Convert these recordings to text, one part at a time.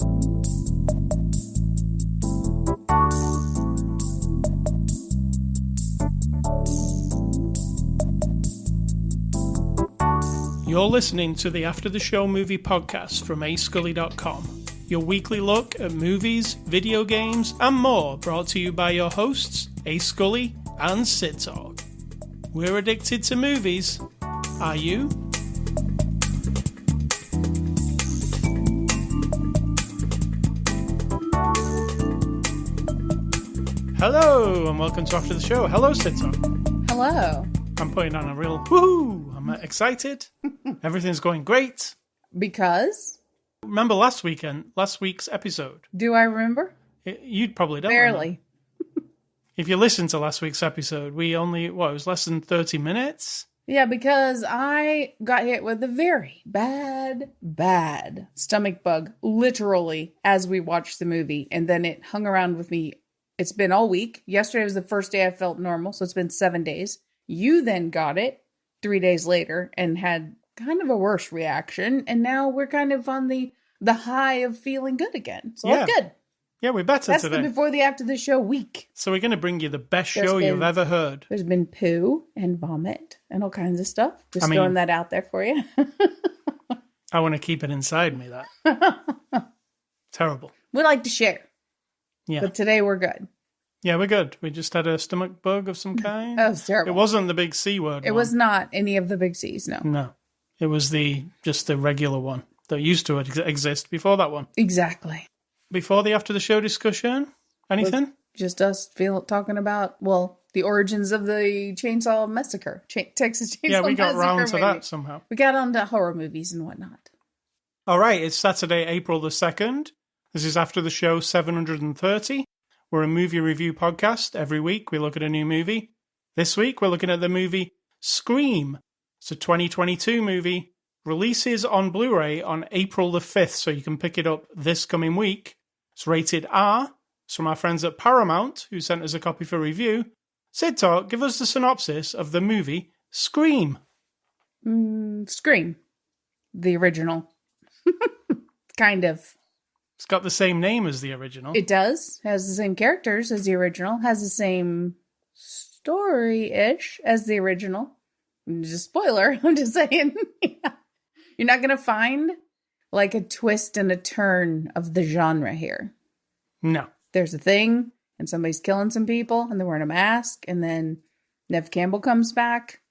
You're listening to the After the Show Movie Podcast from ascully.com, your weekly look at movies, video games, and more, brought to you by your hosts, A. Scully and Sid Talk. We're addicted to movies. Are you? Hello, and welcome to After the Show. Hello, Sid Talk. Hello. I'm putting on a real woohoo. I'm excited. Everything's going great. Because? Remember last week's episode? Do I remember? You'd probably don't. Barely. If you listen to last week's episode, it was less than 30 minutes? Yeah, because I got hit with a very bad stomach bug, literally, as we watched the movie. And then it hung around with me. It's been all week. Yesterday was the first day I felt normal, so it's been 7 days. You then got it 3 days later and had kind of a worse reaction. And now we're kind of on the high of feeling good again. So that's good. Yeah, we're better That's today. the before the after the show week. So we're going to bring you the best show you've ever heard. There's been poo and vomit and all kinds of stuff. Just throwing that out there for you. I want to keep it inside me, that. Terrible. We like to share. Yeah. But today we're good. Yeah, we're good. We just had a stomach bug of some kind. That was terrible. It wasn't the big C word It was not any of the big C's, no. No. It was just the regular one that used to exist before that one. Exactly. Before the after the show discussion, anything? Just us talking about, the origins of the Chainsaw Massacre. Texas Chainsaw Massacre. Yeah, we got round to maybe. that somehow. We got on to horror movies and whatnot. All right, it's Saturday, April the 2nd. This is After the Show 730. We're a movie review podcast. Every week we look at a new movie. This week we're looking at the movie Scream. It's a 2022 movie. Releases on Blu-ray on April the 5th, so you can pick it up this coming week. It's rated R. It's from our friends at Paramount, who sent us a copy for review. Sid Talk, give us the synopsis of the movie Scream. Scream. The original. Kind of. It's got the same name as the original. It does. Has the same characters as the original. Has the same story-ish as the original. Just spoiler. I'm just saying. Yeah. You're not going to find like a twist and a turn of the genre here. No. There's a thing, and somebody's killing some people, and they're wearing a mask, and then Neve Campbell comes back.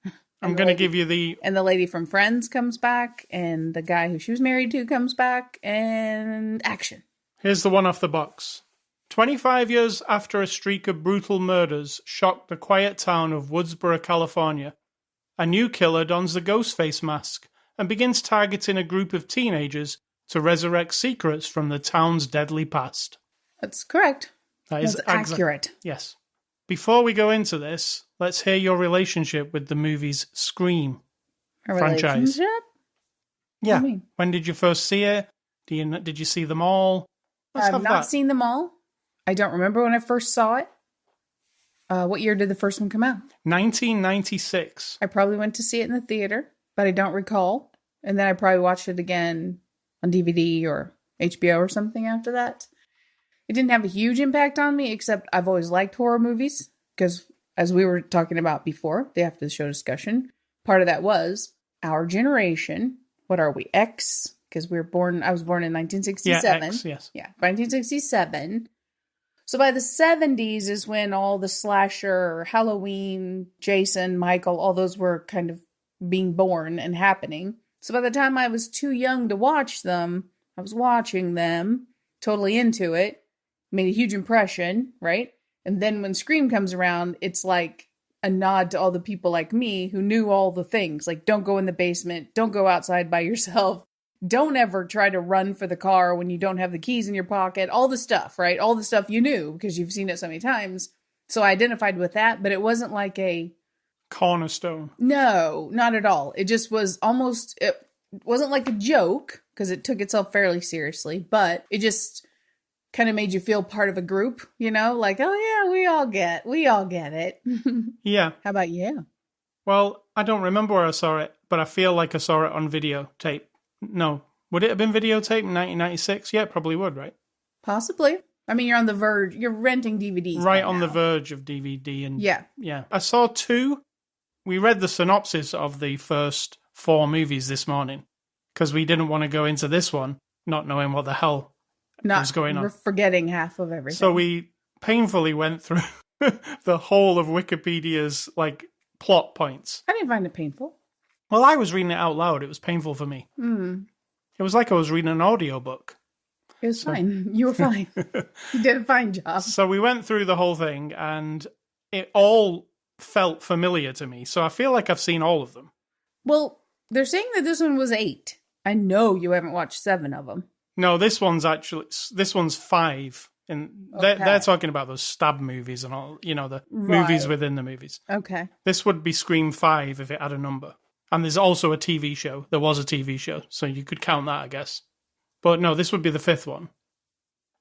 I'm going to give you the... And the lady from Friends comes back, and the guy who she was married to comes back, and action. Here's the one off the box. 25 years after a streak of brutal murders shocked the quiet town of Woodsboro, California, a new killer dons the Ghostface mask and begins targeting a group of teenagers to resurrect secrets from the town's deadly past. That's correct. That's accurate. Yes. Before we go into this, let's hear your relationship with the movie's Scream franchise. Yeah. When did you first see it? Did you see them all? I've not seen them all. I don't remember when I first saw it. What year did the first one come out? 1996. I probably went to see it in the theater, but I don't recall. And then I probably watched it again on DVD or HBO or something after that. It didn't have a huge impact on me, except I've always liked horror movies. Because as we were talking about before, the after the show discussion, part of that was our generation. What are we? X? Because I was born in 1967. Yeah, X, yes. Yeah, 1967. So by the 70s is when all the slasher, Halloween, Jason, Michael, all those were kind of being born and happening. So by the time I was too young to watch them, I was watching them, totally into it, made a huge impression, right? And then when Scream comes around, it's like a nod to all the people like me who knew all the things. Like, don't go in the basement, don't go outside by yourself. Don't ever try to run for the car when you don't have the keys in your pocket. All the stuff, right? All the stuff you knew because you've seen it so many times. So I identified with that, but it wasn't like a... cornerstone. No, not at all. It just was almost... It wasn't like a joke because it took itself fairly seriously, but it just kind of made you feel part of a group, you know? Like, oh yeah, we all get it. Yeah. How about you? Well, I don't remember where I saw it, but I feel like I saw it on videotape. No, Would it have been videotaped in 1996? Yeah, it probably would, right? Possibly. I mean, you're on the verge. You're renting DVDs. Right on the verge of DVD. And yeah. I saw 2. We read the synopsis of the first 4 movies this morning because we didn't want to go into this one not knowing what the hell was going on. We're forgetting half of everything. So we painfully went through the whole of Wikipedia's plot points. I didn't find it painful. Well, I was reading it out loud. It was painful for me. It was like I was reading an audiobook. It was fine. You were fine. You did a fine job. So we went through the whole thing, and it all felt familiar to me. So I feel like I've seen all of them. Well, they're saying that this one was 8. I know you haven't watched 7 of them. No, this one's 5. And they're talking about those stab movies and all, the movies within the movies. Okay. This would be Scream 5 if it had a number. And there's also a TV show. There was a TV show, so you could count that, I guess. But no, this would be the 5th one.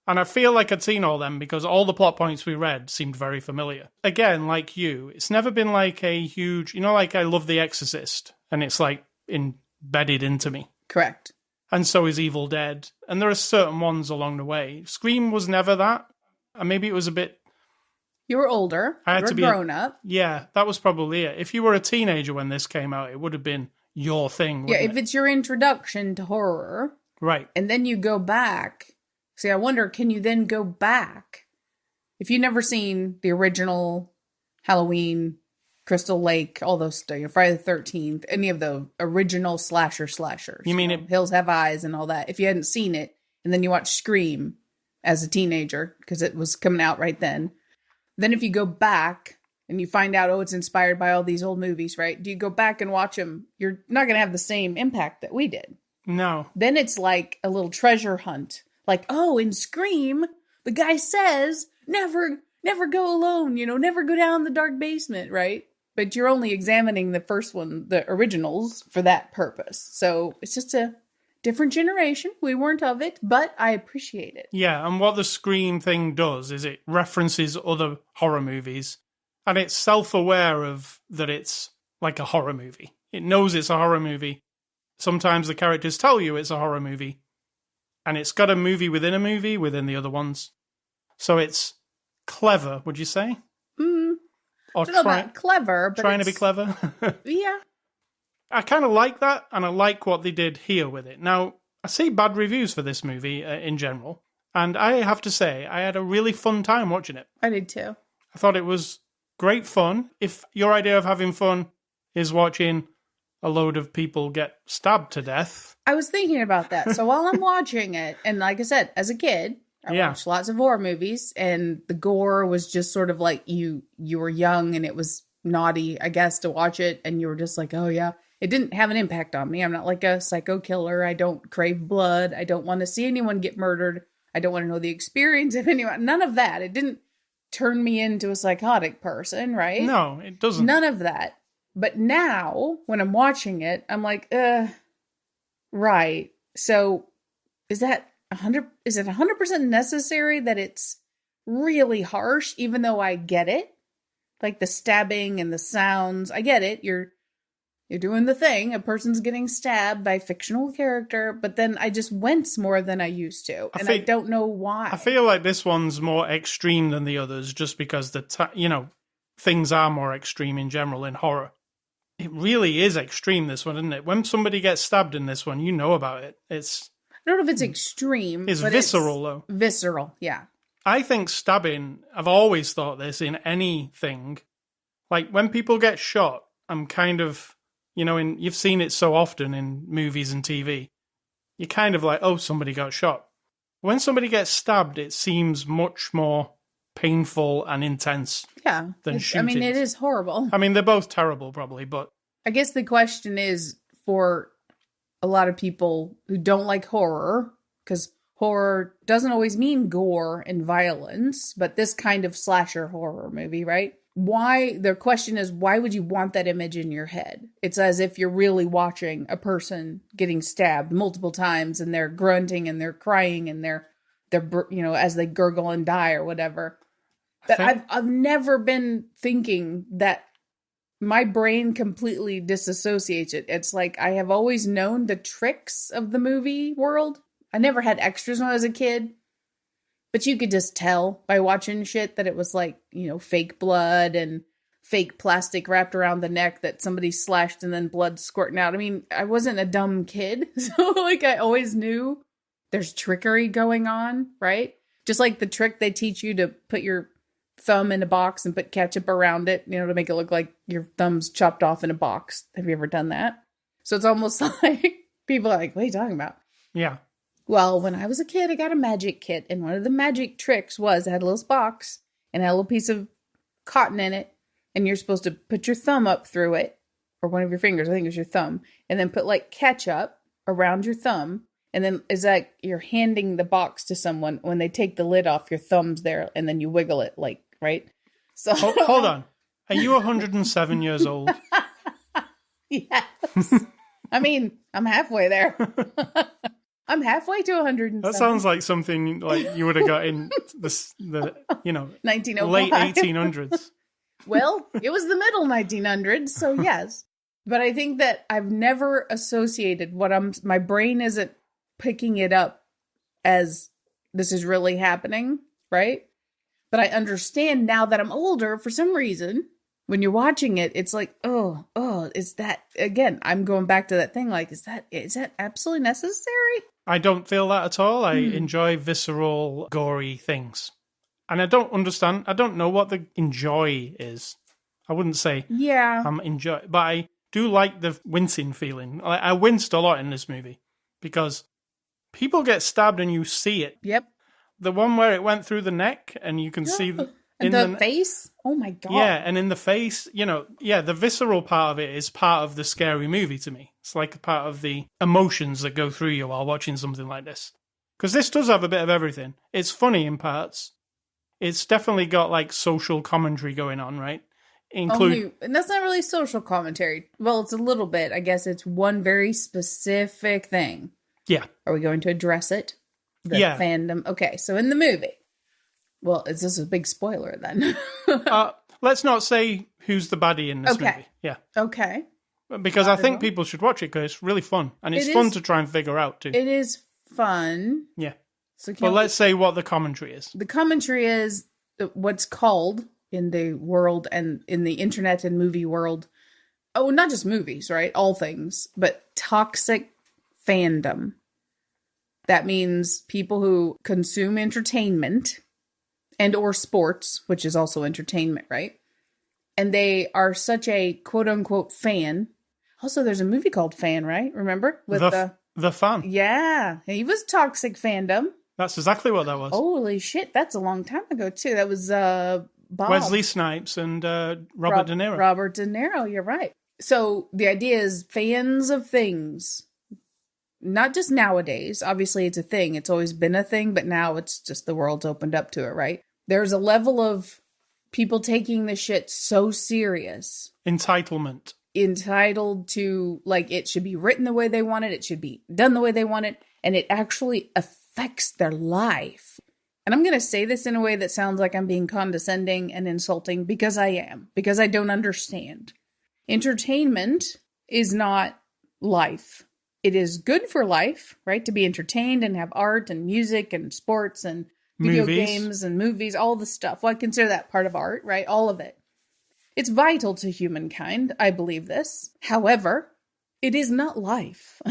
And I feel like I'd seen all them because all the plot points we read seemed very familiar. Again, like you, it's never been like a huge... like I love The Exorcist, and it's embedded into me. Correct. And so is Evil Dead. And there are certain ones along the way. Scream was never that. And maybe it was a bit... You were older. I had you were to be grown up. Yeah, that was probably it. If you were a teenager when this came out, it would have been your thing, Yeah, if it's your introduction to horror... Right. And then you go back. See, I wonder, can you then go back? If you've never seen the original Halloween, Crystal Lake, all those stuff, Friday the 13th, any of the original slashers. You mean Hills Have Eyes and all that. If you hadn't seen it, and then you watch Scream as a teenager, because it was coming out right then. Then if you go back and you find out, it's inspired by all these old movies, right? Do you go back and watch them? You're not going to have the same impact that we did. No. Then it's like a little treasure hunt. Like, in Scream, the guy says, never go alone, never go down the dark basement, right? But you're only examining the first one, the originals, for that purpose. So it's just a different generation. We weren't of it, but I appreciate it. Yeah, and what the Scream thing does is it references other horror movies, and it's self-aware of that it's like a horror movie. It knows it's a horror movie. Sometimes the characters tell you it's a horror movie, and it's got a movie within the other ones. So it's clever, would you say? Or I don't know about clever, but trying to be clever. Yeah. I kind of like that, and I like what they did here with it. Now, I see bad reviews for this movie in general, and I have to say, I had a really fun time watching it. I did too. I thought it was great fun. If your idea of having fun is watching a load of people get stabbed to death. I was thinking about that. So while I'm watching it, and like I said, as a kid, I watched lots of horror movies, and the gore was just sort of like you were young and it was naughty, I guess, to watch it, and you were just like, oh yeah. It didn't have an impact on me. I'm not like a psycho killer. I don't crave blood. I don't want to see anyone get murdered. I don't want to know the experience of anyone. None of that. It didn't turn me into a psychotic person, right? No, it doesn't. None of that. But now, when I'm watching it, I'm like, right. So, is it 100% necessary that it's really harsh, even though I get it? Like the stabbing and the sounds. I get it. You're doing the thing. A person's getting stabbed by a fictional character, but then I just wince more than I used to. I don't know why. I feel like this one's more extreme than the others just because things are more extreme in general in horror. It really is extreme, this one, isn't it? When somebody gets stabbed in this one, you know about it. I don't know if it's extreme. It's visceral, though. Visceral, yeah. I think stabbing, I've always thought this in anything. Like, when people get shot, I'm kind of, you've seen it so often in movies and TV. You're kind of like, oh, somebody got shot. When somebody gets stabbed, it seems much more painful and intense than shooting. I mean, it is horrible. I mean, they're both terrible, probably, but... I guess the question is for a lot of people who don't like horror, because horror doesn't always mean gore and violence, but this kind of slasher horror movie, right? The question is, why would you want that image in your head? It's as if you're really watching a person getting stabbed multiple times, and they're grunting and they're crying and they're as they gurgle and die or whatever. But I've never been thinking that my brain completely disassociates it. It's like I have always known the tricks of the movie world. I never had extras when I was a kid, but you could just tell by watching shit that it was like, fake blood and fake plastic wrapped around the neck that somebody slashed and then blood squirting out. I mean, I wasn't a dumb kid, so like I always knew there's trickery going on, right? Just like the trick they teach you to put your thumb in a box and put ketchup around it, to make it look like your thumb's chopped off in a box. Have you ever done that? So it's almost like people are like, what are you talking about? Yeah. Well, when I was a kid, I got a magic kit, and one of the magic tricks was I had a little box and had a little piece of cotton in it, and you're supposed to put your thumb up through it, or one of your fingers, I think it was your thumb, and then put like ketchup around your thumb, and then it's like you're handing the box to someone. When they take the lid off, your thumb's there, and then you wiggle it, like, right? So hold on. Are you 107 years old? Yes. I mean, I'm halfway there. I'm halfway to 107. That sounds like something like you would have got in the 1905. late 1800s. Well, it was the middle 1900s, so yes. But I think that I've never associated my brain isn't picking it up as this is really happening, right? But I understand now that I'm older, for some reason, when you're watching it, it's like, oh, is that, again, I'm going back to that thing, like, is that absolutely necessary? I don't feel that at all. I enjoy visceral, gory things. And I don't know what the enjoy is. I wouldn't say I'm enjoy, but I do like the wincing feeling. I winced a lot in this movie because people get stabbed and you see it. Yep. The one where it went through the neck and you can see the face. Oh my God. Yeah, and in the face, the visceral part of it is part of the scary movie to me. It's like a part of the emotions that go through you while watching something like this. Because this does have a bit of everything. It's funny in parts. It's definitely got like social commentary going on, right? And that's not really social commentary. Well, it's a little bit. I guess it's one very specific thing. Yeah. Are we going to address it? The fandom. Okay, so in the movie. Well, is this a big spoiler then? Let's not say who's the baddie in this movie. Yeah. Okay. Because I think people should watch it because it's really fun. And it's fun to try and figure out too. It is fun. Yeah. So let's say what the commentary is. The commentary is what's called in the world and in the internet and movie world. Oh, not just movies, right? All things, but toxic fandom. That means people who consume entertainment and or sports, which is also entertainment, right? And they are such a quote unquote fan. Also, there's a movie called Fan, right? Remember? With the Fan. Yeah. He was toxic fandom. That's exactly what that was. Holy shit. That's a long time ago, too. That was Bob. Wesley Snipes and Robert De Niro. Robert De Niro, you're right. So the idea is fans of things. Not just nowadays. Obviously, it's a thing. It's always been a thing, but now it's just the world's opened up to it, right? There's a level of people taking the shit so serious. Entitlement. Entitled to, like, it should be written the way they want it. It should be done the way they want it. And it actually affects their life. And I'm going to say this in a way that sounds like I'm being condescending and insulting because I am. Because I don't understand. Entertainment is not life. It is good for life, right? To be entertained and have art and music and sports and video games and movies, all the stuff. Well, I consider that part of art, right? All of it. It's vital to humankind. I believe this. However, it is not life.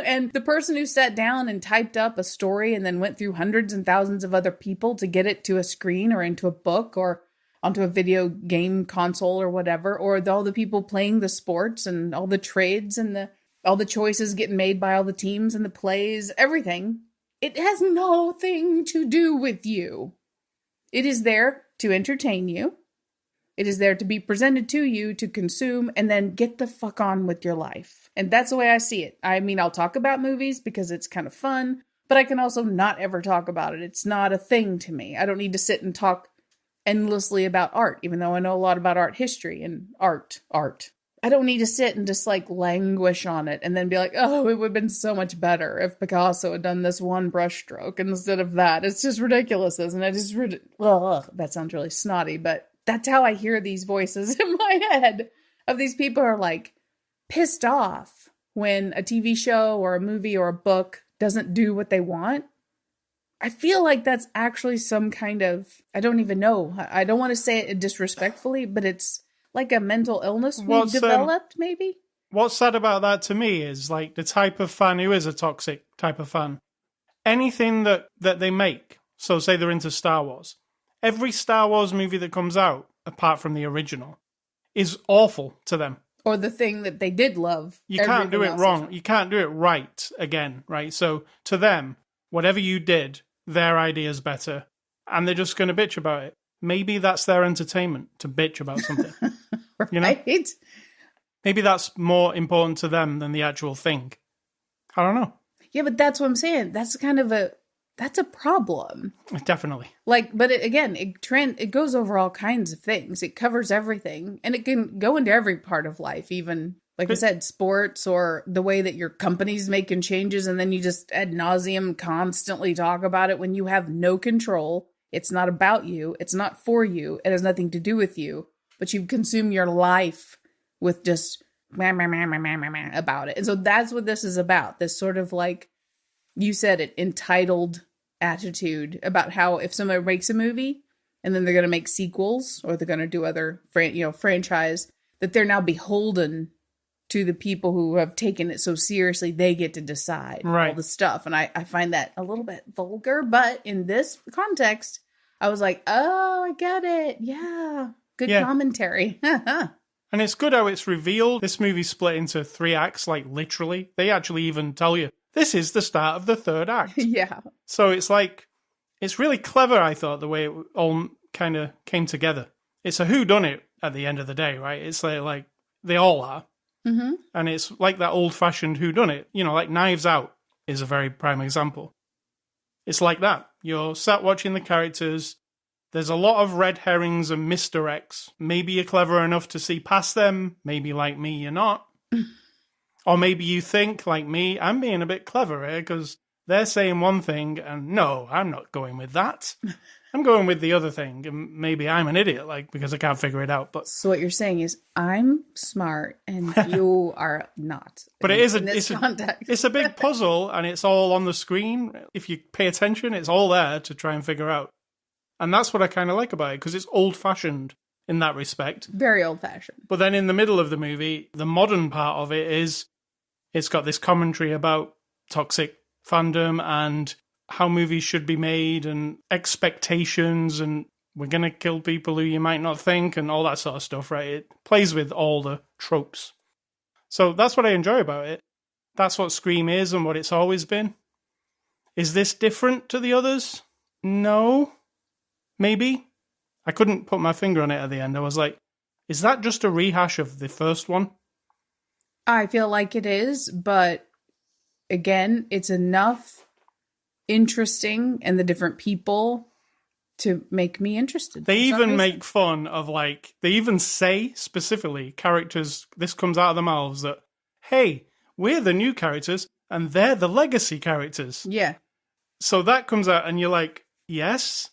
And the person who sat down and typed up a story and then went through hundreds and thousands of other people to get it to a screen or into a book or onto a video game console or whatever, or all the people playing the sports and all the trades and all the choices getting made by all the teams and the plays, everything. It has nothing to do with you. It is there to entertain you. It is there to be presented to you to consume and then get the fuck on with your life. And that's the way I see it. I mean, I'll talk about movies because it's kind of fun, but I can also not ever talk about it. It's not a thing to me. I don't need to sit and talk endlessly about art, even though I know a lot about art history and art. I don't need to sit and just like languish on it and then be like, oh, it would have been so much better if Picasso had done this one brushstroke instead of that. It's just ridiculous, isn't it? It's that sounds really snotty, but that's how I hear these voices in my head of these people who are like pissed off when a TV show or a movie or a book doesn't do what they want. I feel like that's actually some kind of, I don't even know. I don't want to say it disrespectfully, but it's like a mental illness we've developed, maybe? What's sad about that to me is like the type of fan who is a toxic type of fan. Anything that they make, so say they're into Star Wars, every Star Wars movie that comes out, apart from the original, is awful to them. Or the thing that they did love. You can't do it wrong. You can't do it right again, right? So to them, whatever you did, their idea is better. And they're just going to bitch about it. Maybe that's their entertainment, to bitch about something. Right? You know? Maybe that's more important to them than the actual thing. I don't know. Yeah, but that's what I'm saying. That's kind of that's a problem. Definitely. Like, but it goes over all kinds of things. It covers everything. And it can go into every part of life, even, like I said, sports or the way that your company's making changes. And then you just ad nauseum constantly talk about it when you have no control. It's not about you. It's not for you. It has nothing to do with you. But you consume your life with just about it. And so that's what this is about. This sort of, like you said, it entitled attitude about how if somebody makes a movie and then they're going to make sequels or they're going to do other franchise, that they're now beholden to the people who have taken it so seriously. They get to decide all the stuff. And I find that a little bit vulgar, but in this context, I was like, oh, I get it. Yeah. Good commentary. And it's good how it's revealed. This movie's split into 3 acts, like literally. They actually even tell you, this is the start of the 3rd act. Yeah. So it's like, it's really clever, I thought, the way it all kind of came together. It's a whodunit at the end of the day, right? It's like they all are. Mm-hmm. And it's like that old-fashioned whodunit. You know, like Knives Out is a very prime example. It's like that. You're sat watching the characters. There's a lot of red herrings and misdirects. Maybe you're clever enough to see past them. Maybe, like me, you're not. Or maybe you think, like me, I'm being a bit clever here because they're saying one thing and no, I'm not going with that. I'm going with the other thing. And maybe I'm an idiot, like, because I can't figure it out. But so what you're saying is I'm smart and you are not. But it's a big puzzle and it's all on the screen. If you pay attention, it's all there to try and figure out. And that's what I kind of like about it, because it's old-fashioned in that respect. Very old-fashioned. But then in the middle of the movie, the modern part of it is, it's got this commentary about toxic fandom and how movies should be made and expectations and we're going to kill people who you might not think and all that sort of stuff, right? It plays with all the tropes. So that's what I enjoy about it. That's what Scream is and what it's always been. Is this different to the others? No. Maybe. I couldn't put my finger on it at the end. I was like, is that just a rehash of the first one? I feel like it is, but again, it's enough interesting and the different people to make me interested. They even make fun of, like, they even say specifically, characters, this comes out of their mouths, that, hey, we're the new characters and they're the legacy characters. Yeah. So that comes out and you're like, yes.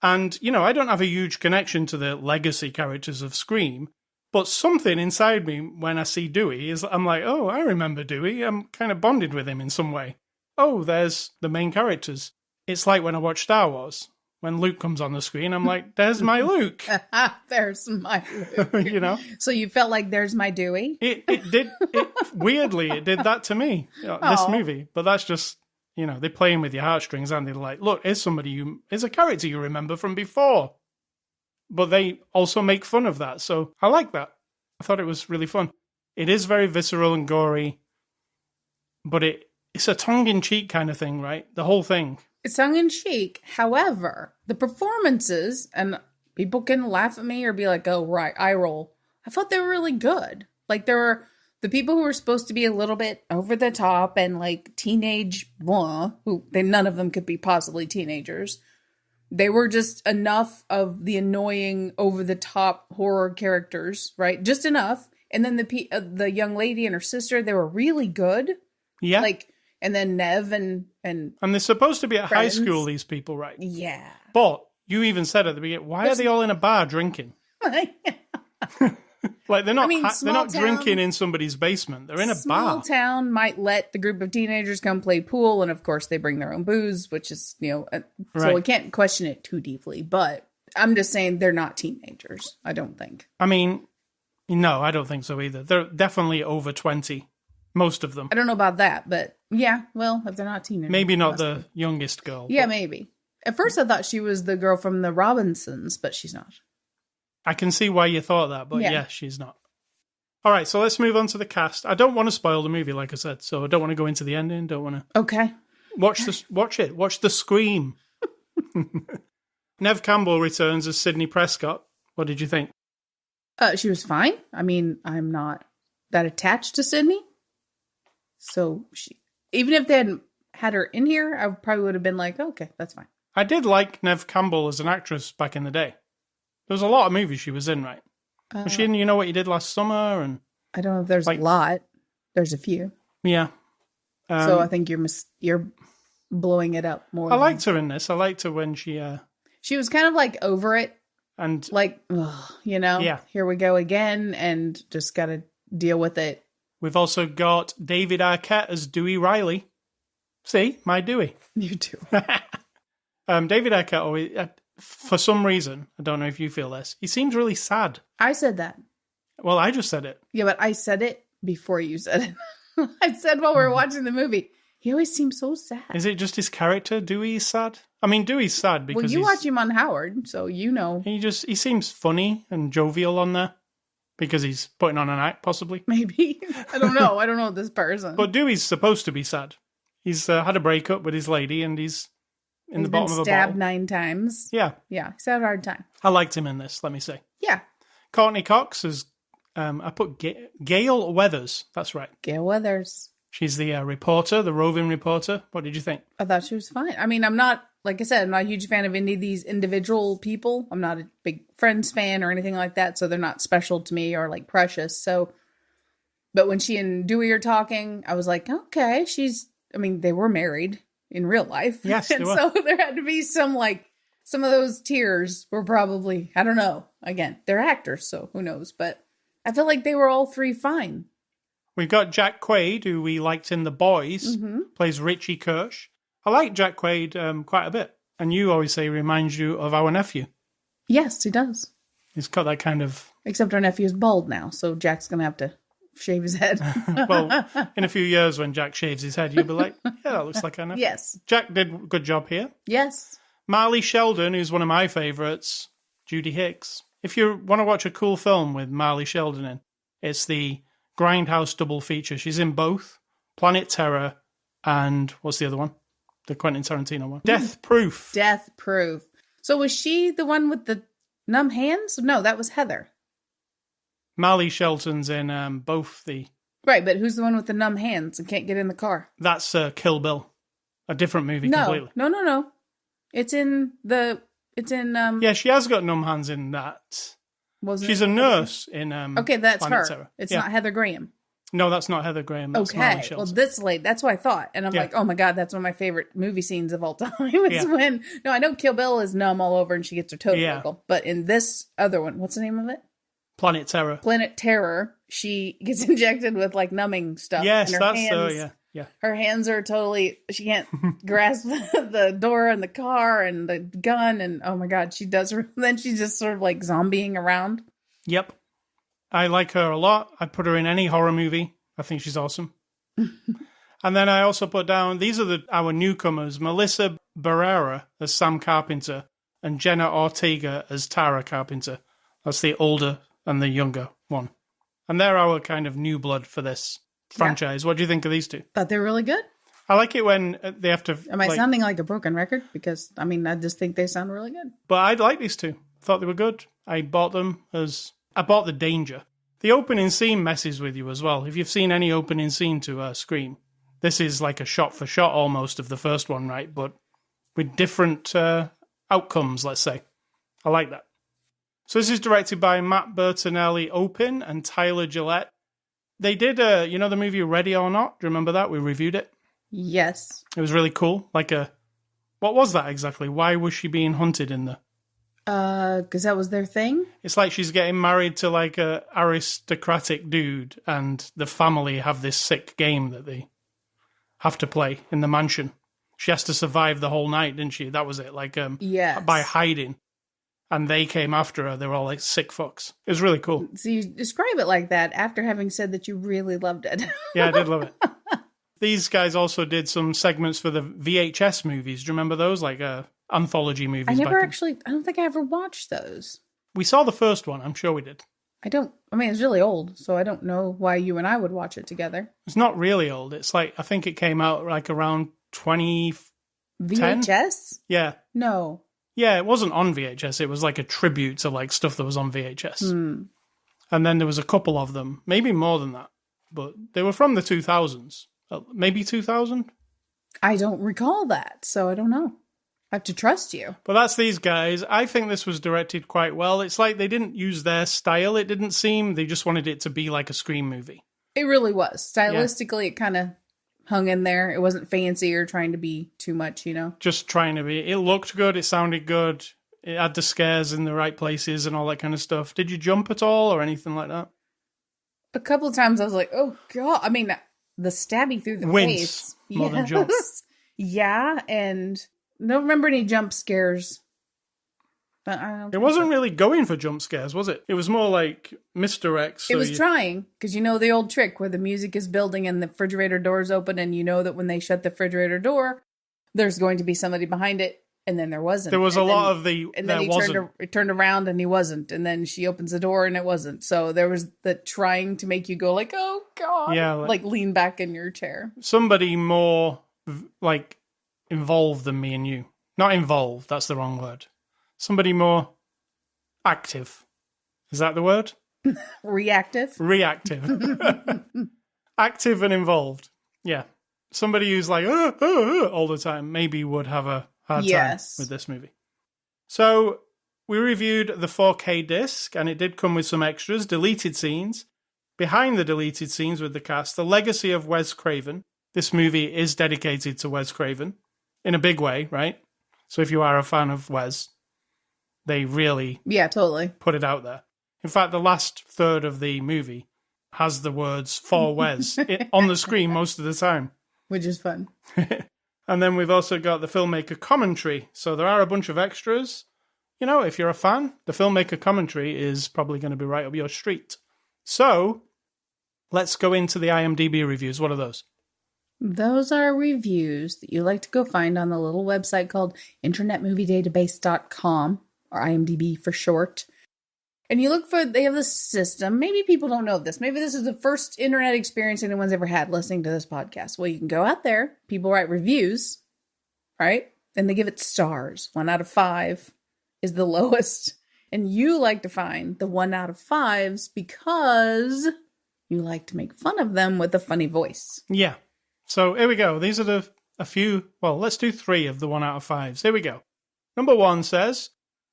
And, you know, I don't have a huge connection to the legacy characters of Scream, but something inside me when I see Dewey is, I'm like, oh, I remember Dewey. I'm kind of bonded with him in some way. Oh, there's the main characters. It's like when I watch Star Wars. When Luke comes on the screen, I'm like, there's my Luke. There's my Luke. You know? So you felt like there's my Dewey? Weirdly, it did that to me, this movie. But that's just, you know, they're playing with your heartstrings and they're like, look, here's a character you remember from before. But they also make fun of that. So I like that. I thought it was really fun. It is very visceral and gory, but it's a tongue-in-cheek kind of thing, right? The whole thing. It's tongue-in-cheek. However, the performances, and people can laugh at me or be like, oh, right, eye roll. I thought they were really good. Like, there were the people who were supposed to be a little bit over the top and like teenage, none of them could be possibly teenagers. They were just enough of the annoying, over-the-top horror characters, right? Just enough. And then the young lady and her sister, they were really good. Yeah. Like, and then Nev and they're supposed to be at high school, these people, right? Yeah. But you even said at the beginning, why are they all in a bar drinking? Like, they're not, I mean, they're not small drinking town- in somebody's basement. They're in a Small bar. town might let the group of teenagers come play pool, and of course they bring their own booze, which is, so Right. we can't question it too deeply, but I'm just saying they're not teenagers, I don't think. I mean, no, I don't think so either. They're definitely over 20, most of them. I don't know about that, but yeah, well, if they're not teenagers. Maybe not must the be. youngest girl. Yeah, but maybe. At first I thought she was the girl from the Robinsons, but she's not. I can see why you thought that, but Yeah. yeah, she's not. All right, so let's move on to the cast. I don't want to spoil the movie, like I said, so I don't want to go into the ending. Don't want to Okay. watch it. Watch the scream. Nev Campbell returns as Sidney Prescott. What did you think? She was fine. I mean, I'm not that attached to Sydney. So even if they hadn't had her in here, I probably would have been like, okay, that's fine. I did like Nev Campbell as an actress back in the day. There was a lot of movies she was in, right? Was she in You Know What You Did Last Summer? And I don't know if there's like- a lot. There's a few. yeah. So I think you're blowing it up more. I liked her in this. I liked her when she She was kind of like over it. and Like, ugh, Yeah. here we go again, and just got to deal with it. we've also got David Arquette as Dewey Riley. See, my Dewey. You too. David Arquette always, for some reason, I don't know if you feel this, he seems really sad. I said that. Well, I just said it. Yeah, but I said it before you said it. I said while we were watching the movie, he always seems so sad. Is it just his character, Dewey's sad? I mean, Dewey's sad because Well, you watch him on Howard, so you know. he seems funny and jovial on there because he's putting on an act, possibly. Maybe. I don't know. I don't know this person. But Dewey's supposed to be sad. He's had a breakup with his lady and he's in He's the bottom been of a stabbed bottle. 9 times. Yeah, Yeah, he's had a hard time. I liked him in this, let me say. Yeah. Courtney Cox is, I put Gail Weathers. That's right. Gail Weathers. She's the reporter, the roving reporter. What did you think? I thought she was fine. I mean, I'm not, like I said, I'm not a huge fan of any of these individual people. I'm not a big Friends fan or anything like that, so they're not special to me or like precious. So, but when she and Dewey are talking, I was like, okay, they were married in real life. Yes, they and were. so there had to be some of those tears were probably, I don't know. Again, they're actors, so who knows? But I feel like they were all three fine. We've got Jack Quaid, who we liked in The Boys, plays Richie Kirsch. I like Jack Quaid quite a bit. And you always say he reminds you of our nephew. Yes, he does. He's got that kind of... Except our nephew's bald now, so Jack's going to have to shave his head. Well, in a few years when Jack shaves his head, you'll be like, yeah, that looks like our nephew. Yes. Jack did a good job here. Yes. Marley Sheldon, who's one of my favourites, Judy Hicks. If you want to watch a cool film with Marley Sheldon in, it's the Grindhouse double feature. She's in both Planet Terror and what's the other one? The Quentin Tarantino one. Death Proof. Death Proof. So was she the one with the numb hands? No, that was Heather. Marley Shelton's in both the... Right, but who's the one with the numb hands and can't get in the car? That's Kill Bill. A different movie completely. No. It's in... Yeah, she has got numb hands in that. Wasn't She's it a Heather nurse in Graham? Okay, that's Planet her. Terror. It's Yeah. not Heather Graham. No, that's not Heather Graham. That's Marley Okay, Shelton. well, this lady, that's what I thought. And I'm Yeah. like, oh my God, that's one of my favorite movie scenes of all time. It's when... No, I know Kill Bill is numb all over and she gets her toe wiggle. But in this other one, what's the name of it? Planet Terror. Planet Terror, she gets injected with like numbing stuff. Yes, and her that's hands, yeah. Her hands are totally, she can't grasp the door and the car and the gun. And oh my God, she does. Then she's just sort of like zombieing around. Yep. I like her a lot. I'd put her in any horror movie. I think she's awesome. And then I also put down, these are our newcomers, Melissa Barrera as Sam Carpenter and Jenna Ortega as Tara Carpenter. That's the older and the younger one. And they're our kind of new blood for this franchise. What do you think of these two? Thought they were really good. I like it when they have to... Am I sounding like a broken record? Because, I mean, I just think they sound really good. But I like these two. Thought they were good. I bought them as... I bought the danger. The opening scene messes with you as well. If you've seen any opening scene to Scream, this is like a shot-for-shot almost of the first one, right? But with different outcomes, let's say. I like that. So this is directed by Matt Bertinelli Opin and Tyler Gillette. They did, the movie Ready or Not? Do you remember that? We reviewed it. Yes. It was really cool. What was that exactly? Why was she being hunted in the... Because that was their thing? It's like she's getting married to like a aristocratic dude, and the family have this sick game that they have to play in the mansion. She has to survive the whole night, didn't she? That was it, like Yes. by hiding. And they came after her. They were all like sick fucks. It was really cool. So you describe it like that after having said that you really loved it. Yeah, I did love it. These guys also did some segments for the VHS movies. Do you remember those? Like anthology movies. I don't think I ever watched those. We saw the first one. I'm sure we did. It's really old, so I don't know why you and I would watch it together. It's not really old. It's like, I think it came out like around 2010. VHS? Yeah. No. Yeah, it wasn't on VHS. It was like a tribute to like stuff that was on VHS. And then there was a couple of them, maybe more than that. But they were from the 2000s. Maybe 2000? I don't recall that, so I don't know. I have to trust you. But that's these guys. I think this was directed quite well. It's like they didn't use their style, it didn't seem. They just wanted it to be like a Scream movie. It really was. Stylistically, It kind of hung in there. It wasn't fancy or trying to be too much, Just trying to be. It looked good. It sounded good. It had the scares in the right places and all that kind of stuff. Did you jump at all or anything like that? A couple of times I was like, oh, God. I mean, the stabbing through the face. More than jump. Yeah, and don't remember any jump scares. But it wasn't really going for jump scares, was it? It was more like misdirects. It was trying, because the old trick where the music is building and the refrigerator doors open, and you know that when they shut the refrigerator door, there's going to be somebody behind it, and then there wasn't. There was lot of the... And then he turned around and he wasn't, and then she opens the door and it wasn't. So there was the trying to make you go like, oh God, yeah, like lean back in your chair. Somebody more like involved than me and you. Not involved, that's the wrong word. Somebody more active. Is that the word? Reactive. Active and involved. Yeah. Somebody who's like, all the time, maybe would have a hard time with this movie. So we reviewed the 4K disc, and it did come with some extras, deleted scenes. Behind the deleted scenes with the cast, the legacy of Wes Craven. This movie is dedicated to Wes Craven in a big way, right? So if you are a fan of Wes, they really totally put it out there. In fact, the last third of the movie has the words "for Wes" on the screen most of the time. Which is fun. And then we've also got the filmmaker commentary. So there are a bunch of extras. If you're a fan, the filmmaker commentary is probably going to be right up your street. So let's go into the IMDb reviews. What are those? Those are reviews that you like to go find on the little website called internetmoviedatabase.com, or IMDb for short. And you look for, they have this system. Maybe people don't know this. Maybe this is the first internet experience anyone's ever had listening to this podcast. Well, you can go out there. People write reviews, right? And they give it stars. 1 out of 5 is the lowest. And you like to find the 1 out of 5s because you like to make fun of them with a funny voice. Yeah. So here we go. These are a few, well, let's do 3 of the 1 out of 5s. Here we go. Number 1 says,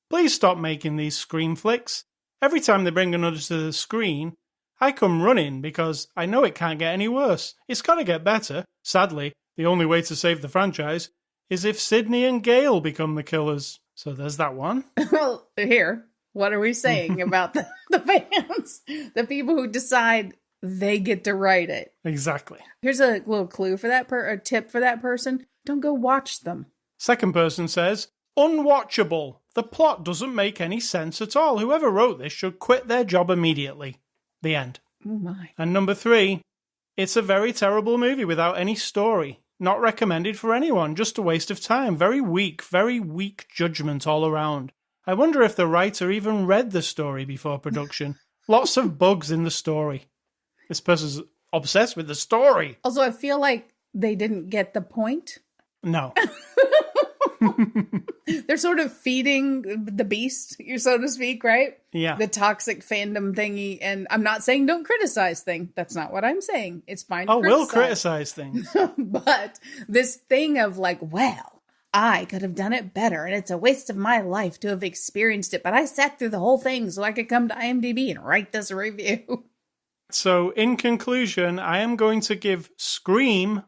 please stop making these Scream flicks. Every time they bring another to the screen, I come running because I know it can't get any worse. It's got to get better. Sadly, the only way to save the franchise is if Sidney and Gale become the killers. So there's that one. Well, here, what are we saying about the fans? The people who decide they get to write it. Exactly. Here's a little clue for that a tip for that person. Don't go watch them. Second person says, unwatchable. The plot doesn't make any sense at all. Whoever wrote this should quit their job immediately. The end. Oh my. And number 3, it's a very terrible movie without any story. Not recommended for anyone. Just a waste of time. Very weak judgment all around. I wonder if the writer even read the story before production. Lots of bugs in the story. This person's obsessed with the story. Also, I feel like they didn't get the point. No. They're sort of feeding the beast, so to speak, right? Yeah. The toxic fandom thingy. And I'm not saying don't criticize things. That's not what I'm saying. It's fine to we'll criticize things. But this thing of like, well, I could have done it better, and it's a waste of my life to have experienced it, but I sat through the whole thing so I could come to IMDb and write this review. So, in conclusion, I am going to give Scream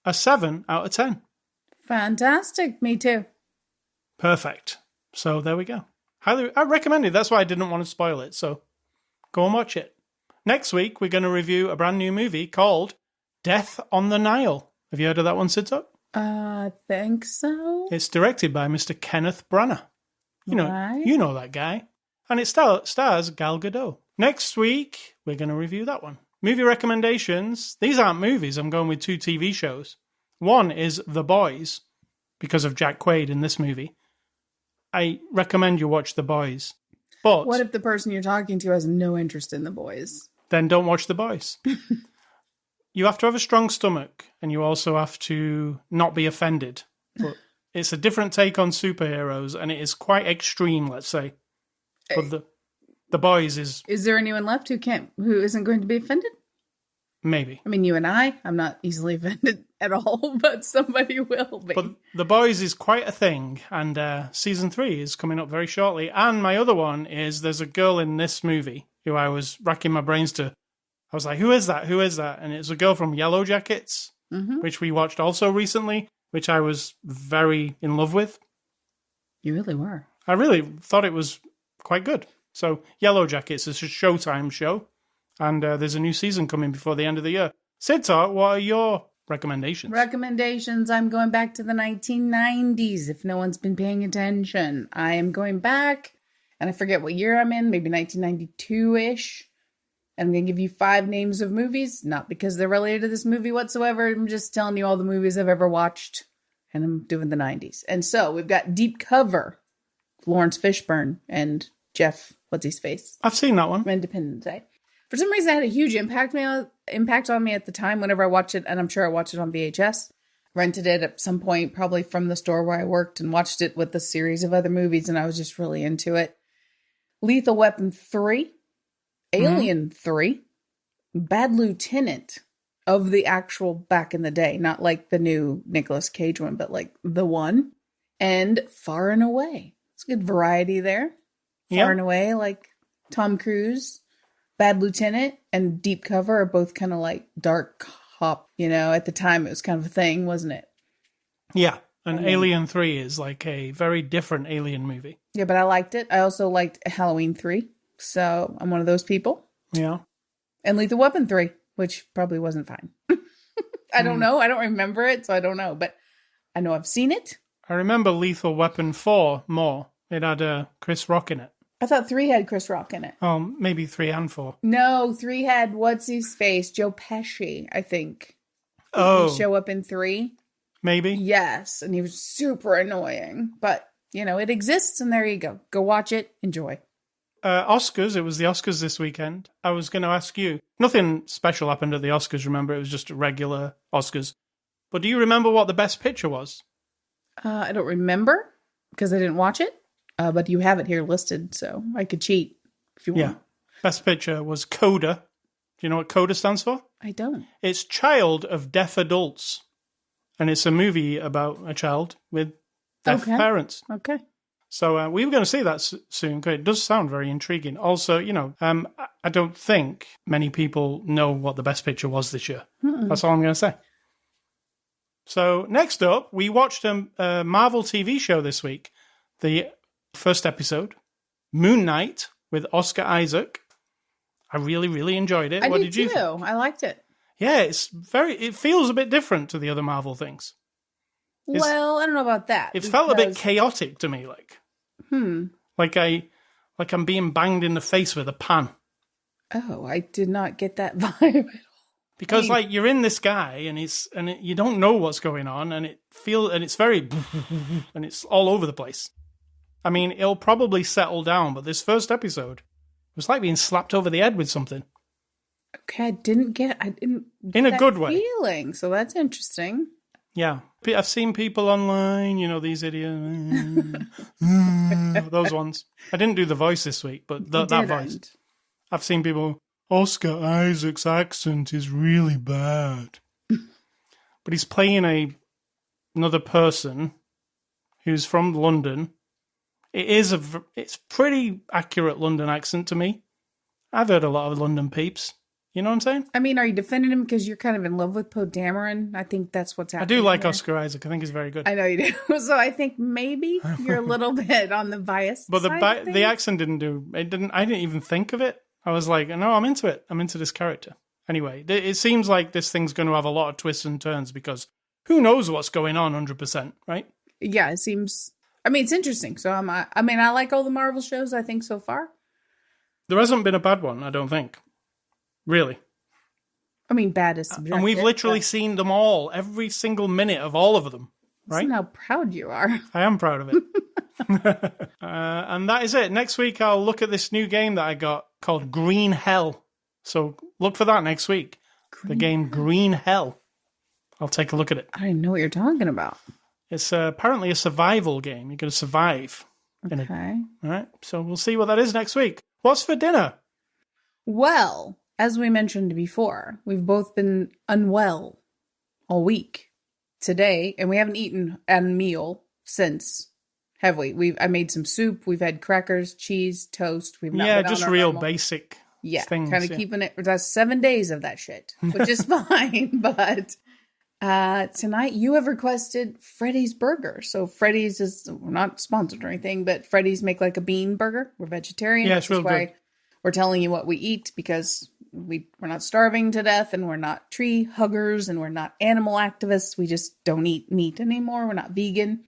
a 7 out of 10. Fantastic. Me too. Perfect. So, there we go. I recommend it. That's why I didn't want to spoil it. So go and watch it. Next week, we're going to review a brand new movie called Death on the Nile. Have you heard of that one, Sidtok? I think so. It's directed by Mr. Kenneth Branagh. You know that guy. And it stars Gal Gadot. Next week, we're going to review that one. Movie recommendations. These aren't movies. I'm going with 2 TV shows. One is The Boys, because of Jack Quaid in this movie. I recommend you watch The Boys. But what if the person you're talking to has no interest in The Boys? Then don't watch The Boys. You have to have a strong stomach, and you also have to not be offended. But it's a different take on superheroes, and it is quite extreme, let's say. But the Boys is... Is there anyone left who isn't going to be offended? Maybe. I mean, you and I'm not easily offended at all, but somebody will be. But The Boys is quite a thing, and season 3 is coming up very shortly. And my other one is there's a girl in this movie who I was racking my brains to. I was like, who is that? Who is that? And it's a girl from Yellow Jackets, which we watched also recently, which I was very in love with. You really were. I really thought it was quite good. So Yellow Jackets is a Showtime show. And there's a new season coming before the end of the year. Sidtok, what are your recommendations? Recommendations, I'm going back to the 1990s, if no one's been paying attention. I am going back, and I forget what year I'm in, maybe 1992-ish. And I'm going to give you 5 names of movies, not because they're related to this movie whatsoever. I'm just telling you all the movies I've ever watched, and I'm doing the 90s. And so, we've got Deep Cover, Lawrence Fishburne, and Jeff, what's-his-face? I've seen that one. From Independence Day. For some reason, it had a huge impact on me at the time whenever I watched it, and I'm sure I watched it on VHS. Rented it at some point, probably from the store where I worked, and watched it with a series of other movies, and I was just really into it. Lethal Weapon 3, Alien 3, Bad Lieutenant of the actual back in the day, not like the new Nicolas Cage one, but like the one, and Far and Away. It's a good variety there. Far and Away, like Tom Cruise. Bad Lieutenant and Deep Cover are both kind of like dark cop, at the time it was kind of a thing, wasn't it? Yeah, and Alien 3 is like a very different Alien movie. Yeah, but I liked it. I also liked Halloween 3, so I'm one of those people. Yeah. And Lethal Weapon 3, which probably wasn't fine. I don't know. I don't remember it, so I don't know, but I know I've seen it. I remember Lethal Weapon 4 more. It had Chris Rock in it. I thought 3 had Chris Rock in it. Oh, maybe 3 and 4. No, 3 had what's-his-face? Joe Pesci, I think. Oh. Did he show up in 3? Maybe. Yes, and he was super annoying. But, it exists, and there you go. Go watch it. Enjoy. Oscars. It was the Oscars this weekend. I was going to ask you. Nothing special happened at the Oscars, remember? It was just a regular Oscars. But do you remember what the best picture was? I don't remember, because I didn't watch it. But you have it here listed, so I could cheat if you want. Yeah. Best picture was CODA. Do you know what CODA stands for? I don't. It's Child of Deaf Adults. And it's a movie about a child with deaf parents. Okay. So we were going to see that soon, because it does sound very intriguing. Also, I don't think many people know what the best picture was this year. That's all I'm going to say. So next up, we watched a Marvel TV show this week. The first episode, Moon Knight with Oscar Isaac. I really, really enjoyed it. What did you think? I liked it. Yeah, it feels a bit different to the other Marvel things. Well, I don't know about that. It felt a bit chaotic to me, like I'm being banged in the face with a pan. Oh, I did not get that vibe at all. Because you're in this guy and you don't know what's going on, and it's very and it's all over the place. I mean, it'll probably settle down, but this first episode was like being slapped over the head with something. Okay, I didn't get in a good way feeling, so that's interesting. Yeah, I've seen people online, these idiots, those ones. I didn't do the voice this week, but that voice. I've seen people. Oscar Isaac's accent is really bad, but he's playing another person who's from London. It's pretty accurate London accent to me. I've heard a lot of London peeps. You know what I'm saying? I mean, are you defending him because you're kind of in love with Poe Dameron? I think that's what's I happening. do like here. Oscar Isaac. I think he's very good. I know you do. So I think maybe you're a little bit on the biased But side of the accent didn't do it. I didn't even think of it. I was like, no, I'm into it. I'm into this character. Anyway, it seems like this thing's going to have a lot of twists and turns because who knows what's going on 100%, right? Yeah, it seems. I mean, it's interesting. So I like all the Marvel shows. I think so far. There hasn't been a bad one, I don't think. Really. I mean, bad is subjective. And we've literally seen them all, every single minute of all of them, right? Listen how proud you are. I am proud of it. And that is it. Next week, I'll look at this new game that I got called Green Hell. So look for that next week. The game Green Hell. I'll take a look at it. I don't even know what you're talking about. It's apparently a survival game. You're going to survive. Okay. All right. So we'll see what that is next week. What's for dinner? Well, as we mentioned before, we've both been unwell all week today, and we haven't eaten a meal since, have we? I made some soup. We've had crackers, cheese, toast. We've not been just on our real normal. basic things. Kind of keeping it. That's 7 days of that shit, which is fine. But tonight you have requested Freddy's Burger. So Freddy's we're not sponsored or anything, but Freddy's make like a bean burger. We're vegetarian. Yeah, it's real good. We're telling you what we eat because we're not starving to death and we're not tree huggers and we're not animal activists. We just don't eat meat anymore. We're not vegan.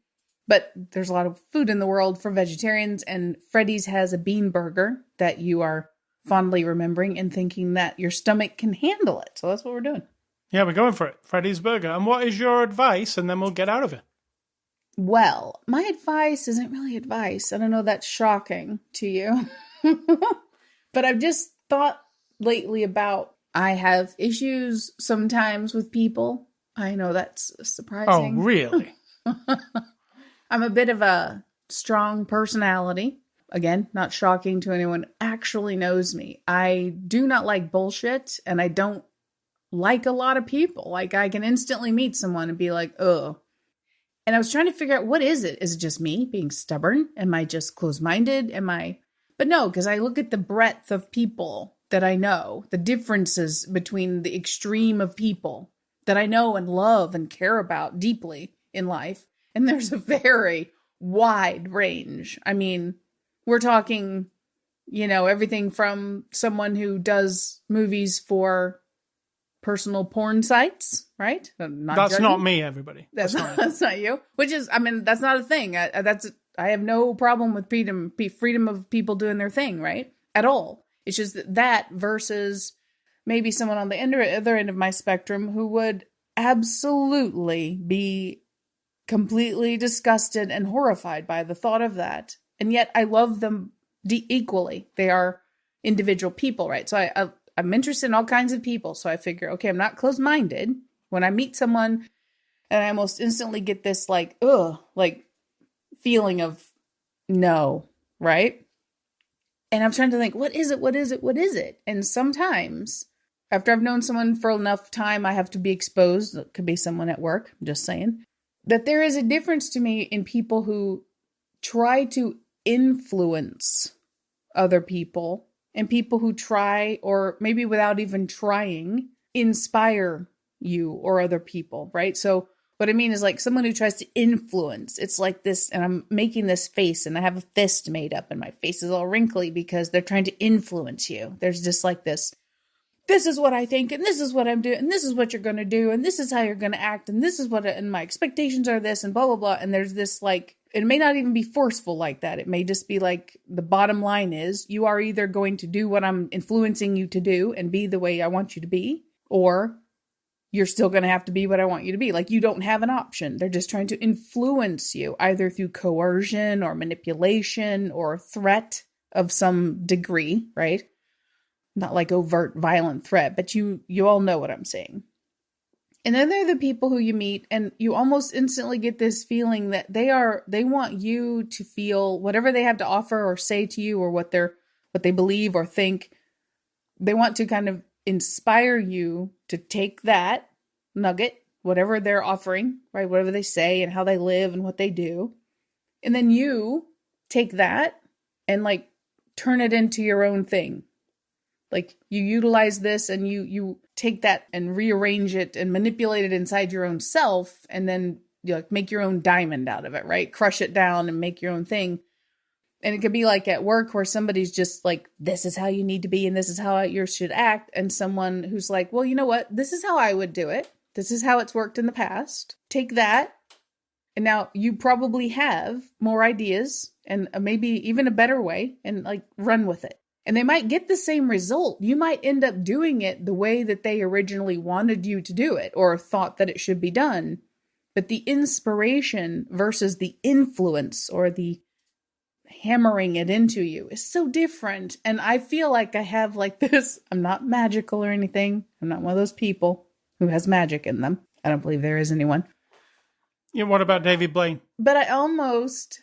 But there's a lot of food in the world for vegetarians, and Freddy's has a bean burger that you are fondly remembering and thinking that your stomach can handle it. So that's what we're doing. Yeah, we're going for it. Freddy's Burger. And what is your advice? And then we'll get out of it. Well, my advice isn't really advice. I don't know, that's shocking to you. But I've just thought lately about, I have issues sometimes with people. I know that's surprising. Oh, really? I'm a bit of a strong personality. Again, not shocking to anyone who actually knows me. I do not like bullshit, and I don't like a lot of people. Like, I can instantly meet someone and be like, ugh. And I was trying to figure out, what is it? Is it just me being stubborn? Am I just closed-minded? But no, because I look at the breadth of people that I know, the differences between the extreme of people that I know and love and care about deeply in life. And there's a very wide range. I mean, we're talking, everything from someone who does movies for personal porn sites, right? That's not me, everybody. That's not you. Which is, that's not a thing. I have no problem with freedom of people doing their thing, right? At all. It's just that versus maybe someone on the other end of my spectrum who would absolutely be completely disgusted and horrified by the thought of that. And yet I love them equally. They are individual people, right? So I'm interested in all kinds of people. So I figure, okay, I'm not closed-minded. When I meet someone and I almost instantly get this feeling of no, right? And I'm trying to think, what is it? And sometimes after I've known someone for enough time, I have to be exposed. It could be someone at work, I'm just saying, that there is a difference to me in people who try to influence other people and people who try, or maybe without even trying, inspire you or other people, right? So what I mean is like someone who tries to influence. It's like this, and I'm making this face and I have a fist made up and my face is all wrinkly because they're trying to influence you. There's just like this is what I think, and this is what I'm doing, and this is what you're going to do, and this is how you're going to act, and this is and my expectations are this, and blah, blah, blah. And there's this it may not even be forceful like that. It may just be like, the bottom line is, you are either going to do what I'm influencing you to do and be the way I want you to be, or you're still going to have to be what I want you to be. Like, you don't have an option. They're just trying to influence you, either through coercion or manipulation or threat of some degree, right? Not like overt violent threat, but you all know what I'm saying. And then there are the people who you meet and you almost instantly get this feeling that they want you to feel whatever they have to offer or say to you, or what they believe or think. They want to kind of inspire you to take that nugget, whatever they're offering, right? Whatever they say and how they live and what they do. And then you take that and turn it into your own thing. Like, you utilize this and you take that and rearrange it and manipulate it inside your own self, and then you like make your own diamond out of it, right? Crush it down and make your own thing. And it could be like at work where somebody's just like, this is how you need to be and this is how you should act. And someone who's like, well, you know what? This is how I would do it. This is how it's worked in the past. Take that. And now you probably have more ideas and maybe even a better way, and like run with it. And they might get the same result. You might end up doing it the way that they originally wanted you to do it or thought that it should be done. But the inspiration versus the influence or the hammering it into you is so different. And I feel like I have like this. I'm not magical or anything. I'm not one of those people who has magic in them. I don't believe there is anyone. Yeah, what about David Blaine? But I almost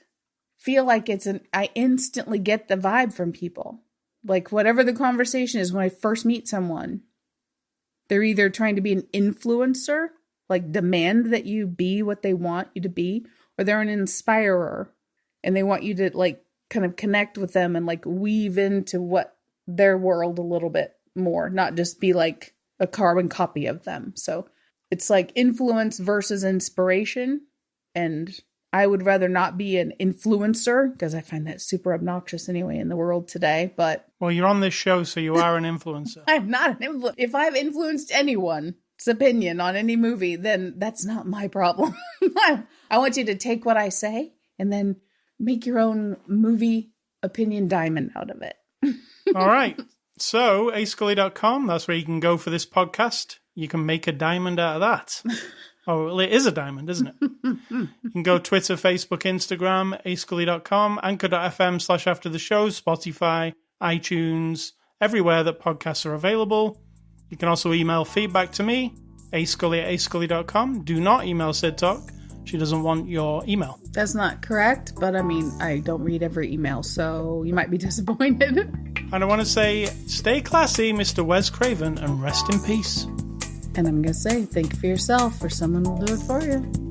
feel like I instantly get the vibe from people. Like whatever the conversation is when I first meet someone, they're either trying to be an influencer, like demand that you be what they want you to be, or they're an inspirer and they want you to like kind of connect with them and like weave into what their world a little bit more, not just be like a carbon copy of them. So it's like influence versus inspiration. And I would rather not be an influencer because I find that super obnoxious anyway in the world today. But well, you're on this show, so you are an influencer. I'm not an influencer. If I've influenced anyone's opinion on any movie, then that's not my problem. I want you to take what I say and then make your own movie opinion diamond out of it. All right. So, ascully.com, that's where you can go for this podcast. You can make a diamond out of that. Oh, well, it is a diamond, isn't it? You can go Twitter, Facebook, Instagram, ascully.com, anchor.fm/after the show, Spotify, iTunes, everywhere that podcasts are available. You can also email feedback to me, ascully@ascully.com. Do not email Sid Talk. She doesn't want your email. That's not correct, but I mean, I don't read every email, so you might be disappointed. And I want to say, stay classy, Mr. Wes Craven, and rest in peace. And I'm going to say, think for yourself, or someone will do it for you.